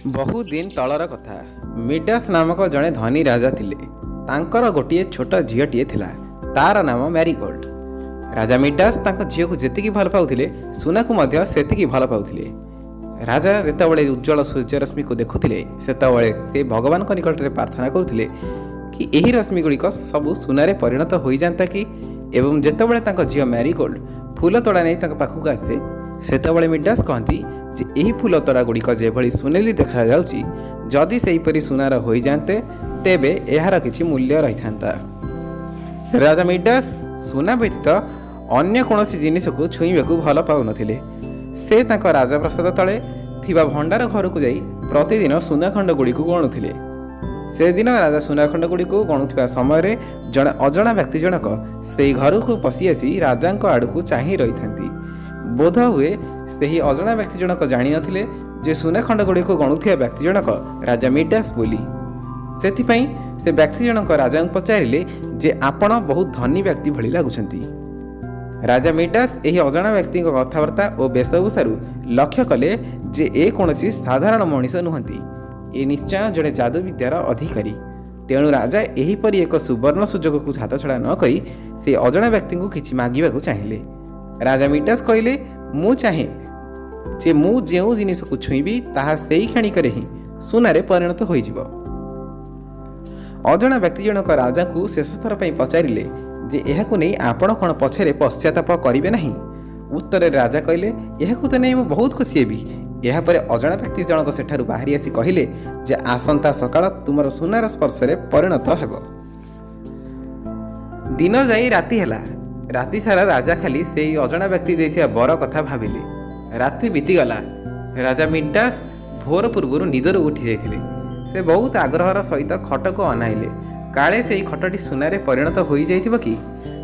बहु दिन तलर कथा। मिडास नामक जड़े धनी राजा थिले। तांकर गोटे छोट झीटीए थिला, तार नाम मैरीगोल्ड। राजा मिडास तांको झील को जेतिकी भल पाउथिले, सुना को मध्य सेतिकी भल पाउथिले। राजा जेतेबेले उज्जवल सूर्यरश्मि को देखुथिले, सेतेबेले से भगवान को निकट में प्रार्थना करुथिले कि एही रश्मि गुड़िक सबु सुनारे परिणत हो जाता कि। एवं जेतेबेले तांको झील मैरीगोल्ड फूल तोड़ा नहीं तांको पाखक आसे, सेतेबेले मिडास कहती जे एही फूल तोड़ा गुड़िक जेभली सुनेली देखा जाउची, जदि सेहीपरि सुनार हो जाते तेबे एहार किछि मूल्य रही था। राजा मिडास सुना व्यतीत अन्य कौनसी जिनिस को छुईबा को भल पाउ नथिले। से तांको राजप्रसाद तले थिबा भंडार घर को जाई प्रतिदिन सुनाखंड गुड़ी को गणुथिले। से दिन राजा सुनाखंड गुड़ी को गणुथिबा समय जड़े अजणा व्यक्ति जनक से घर को पशि आसी राजा आड़ को चाही रही थांती। बोध हुए से अजणा व्यक्ति जनक जानी नथिले जे सुनाखंड गुड़ी को गणुथिबा व्यक्ति जनक राजा मिडास बोली। सेथिपई से व्यक्ति जनक राजा को पचारिले जे आपण बहुत धनी व्यक्ति भली लागुछंती। राजा मिडास एही अजणा व्यक्ति कथबार्ता और वेशभूषारू लक्ष्य कले जे ए कौनसी साधारण मनीष नुहंती, ए निश्चय जड़े जादू विद्यार अधिकारी। तेणु राजा एहीपरि एक सुवर्ण सुजोग को हाथ छड़ा न करी से अजणा व्यक्ति को किछि मागिबाकू चाहिए। राजा मिडास कहले, मु चाहे जे मु जेउ जिनिस को छुईबी ताहा सेही क्षणिकरे ही सुनारे परिणत होइजिबो। अजणा व्यक्ति जनक राजा को शेष थर पई पचारिले जे एहाकु नहीं आपण कौन पछरे पश्चाताप करिवे नहीं। उत्तर राजा कहले, एहाकु तो नहीं मु बहुत खुशी हेबी। एहा परे अजणा व्यक्ति जनक सेठारु बाहरी आसी कहिले जे आसंता सकाळ तुमर सुनार स्पर्शरे परिणत हेबो। दिन जाई राति हेला। राति सारा राजा खाली सेही अजणा व्यक्ति देथिया बर कथा भाबिले। राति बीतीगला। राजा मिडास भोर पूर्व निदरू उठी जाइथिले। से बहुत आग्रहर सहित खट को अनाइले, काले से खटटी सुनारे परिणत हो जाइथिबो कि।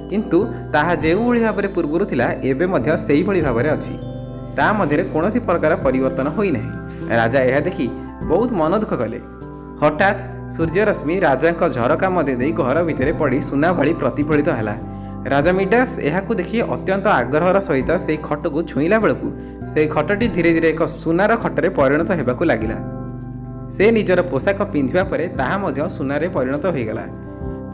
किंतु ताहा जेउ भली भाबरे पूर्वरु थिला एबे मध्य सेही भली भाबरे अछि। ता मध्यरे कोनोसी प्रकार परिवर्तन होई नाही। राजा एहा देखि बहुत मन दुख कले। हठात सूर्यरश्मि राजांक झरका मध्य देई घर भितरे पड़ी सुना भली प्रतिफलित हैला। राजा मिडास एहाकु देखि अत्यंत आग्रहर सहित से खट को छुईला बेलकु से खटटी धीरे धीरे एक सुनार खटरे परिणत हेबाकु लागिला। से निजर पोशाक पिंधिबा परे ताहा मध्य सुनारे परिणत होईगला।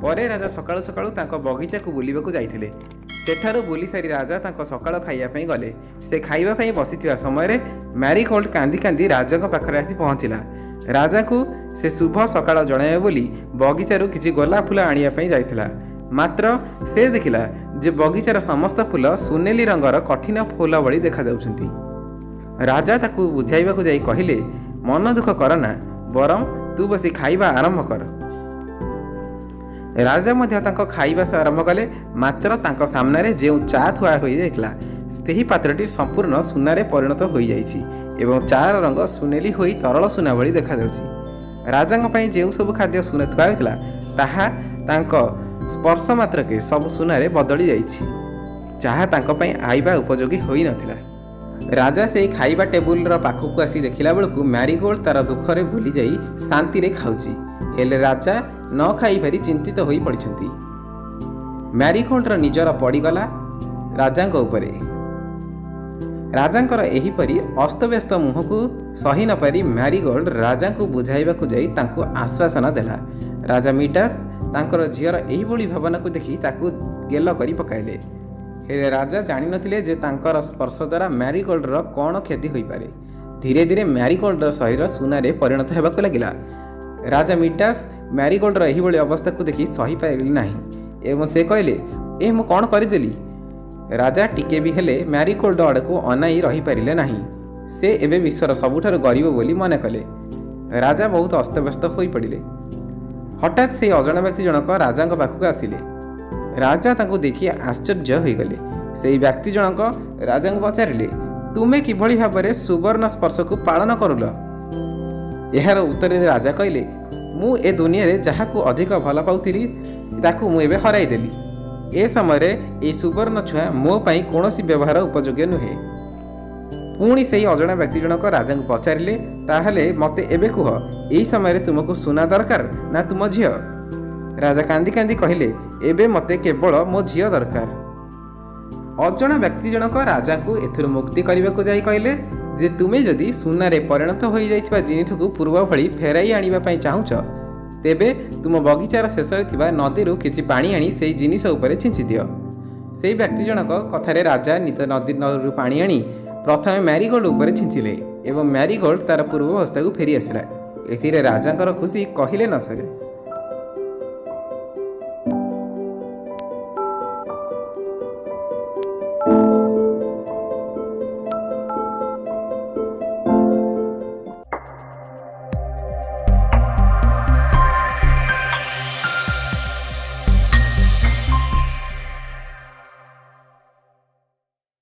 परे राजा सकाळु सकाळु तांको बगीचा को बुलिबाकु जाइथिले। सेठारु बुली सारी राजा तांको सकाळ खाइबा पई गले। से खाइबा पई बसिथिबा समय मैरीगोल्ड कांदी कांदी राजाक पाखरे आसी पहुंचिला। राजा को से शुभ सकाळ जणाइबा बोली बगीचारू किछि गोलाप फूल आनिया पई जाइथिला। मात्र से देखिला जे बगीचार समस्त फूल सुनेली रंगर कठिन फूल भली देखा जाउछंती। राजा ताकू बुझाइबाकू जाई कहिले, मन दुख करना, बरम तू बसी खाइबा आरंभ कर। राजा मध्य तांको खाइबा से आरंभ कले। मात्र तांको सामने जे चा थुआ होई जाइतला सेही पात्रटी संपूर्ण सुनारे परिणत होई जाइछि एवं चार रंग सुनेली होई तरल सुना भली देखा जाउछि। राजांक पई जे सब खाद्य सुना थुआ होइतला ताहा तांको स्पर्श मात्र के सब सुनारे बदली जाइछि, जहा तांको पई आइबा उपयोगी होई नथिला। राजा से खाइबा टेबुल पाखक आसी देखिला बेलू मैरीगोल्ड तार दुखरे भूली जाई शांति रे खाउची। हेले राजा न खाई भारी चिंतित होई पड़िछंती। मैरीगोल्ड निजर पड़ीगला राजांक उपरे। राजांकर एहीपरि अस्तव्यस्त मुह को सही न पारी मैरीगोल्ड राजा को बुझाइबाकू जाई तांको आश्वासन देला। राजा मिडास तांकर झीर एही भली भावना को देखि ताकू गेल करी पकाइले। हेले राजा जानी नथिले जे तांकर स्पर्श द्वारा मैरीगोल्ड कौन क्षति होई पारे। धीरे धीरे मैरीगोल्ड शरीर सुनारे परिणत हेबाकू लागिला। राजा मिडास मैरीगोल्ड एही भली अवस्था को देखि सही पाइले नाही एवं से कहले, ए मु कौन करिदेली। राजा टिके भी हेले मैरीगोल्ड आड़ को अनाई रही पारिले नाही। से एबे विश्वर सबुठारु गरीब बोली मन कले। राजा बहुत अस्तव्यस्त होई पड़िले। हठात से अजणा व्यक्ति जनक राजांक पाखक आसिले। राजा तांको देखि आश्चर्य होई गले। सेही व्यक्ति जनक राजा को पचारिले, तुमे किभली भाबरे सुवर्ण स्पर्श को पालन करुल। एहार उत्तर राजा कहले, मु ए दुनिया रे जहाकू अधिक भल पाउथिली ताकू मु एबे हराई देली। ए समय ए सुवर्ण छुआ मो पई कोनोसी व्यवहार उपयोगी नुहे। पुणी सेही अजणा व्यक्ति जनक राजा को पचारिले, ताहले मते एबे कुह, एही समय तुमको सुना दरकार ना तुम झियो। राजा कांदी कांदी कहले, एबे मते केवल मो झियो दरकार। ଅଜଣା ବ୍ୟକ୍ତି ଜଣକ ରାଜାଙ୍କୁ ଏଥିରୁ ମୁକ୍ତି କରିବାକୁ ଯାଇ କହିଲେ ଯେ ତୁମେ ଯଦି ସୁନାରେ ପରିଣତ ହୋଇଯାଇଥିବା ଜିନିଷକୁ ପୂର୍ବ ଭଳି ଫେରାଇ ଆଣିବା ପାଇଁ ଚାହୁଁଛ, ତେବେ ତୁମ ବଗିଚାର ଶେଷରେ ଥିବା ନଦୀରୁ କିଛି ପାଣି ଆଣି ସେହି ଜିନିଷ ଉପରେ ଛିଞ୍ଚି ଦିଅ। ସେହି ବ୍ୟକ୍ତି ଜଣକ କଥାରେ ରାଜା ନଦୀରୁ ପାଣି ଆଣି ପ୍ରଥମେ ମ୍ୟାରିଗୋଲ୍ଡ ଉପରେ ଛିଞ୍ଚିଲେ ଏବଂ ମ୍ୟାରିଗୋଲ୍ଡ ତା'ର ପୂର୍ବାବସ୍ଥାକୁ ଫେରି ଆସିଲା। ଏଥିରେ ରାଜାଙ୍କର ଖୁସି କହିଲେ ନ ସରେ।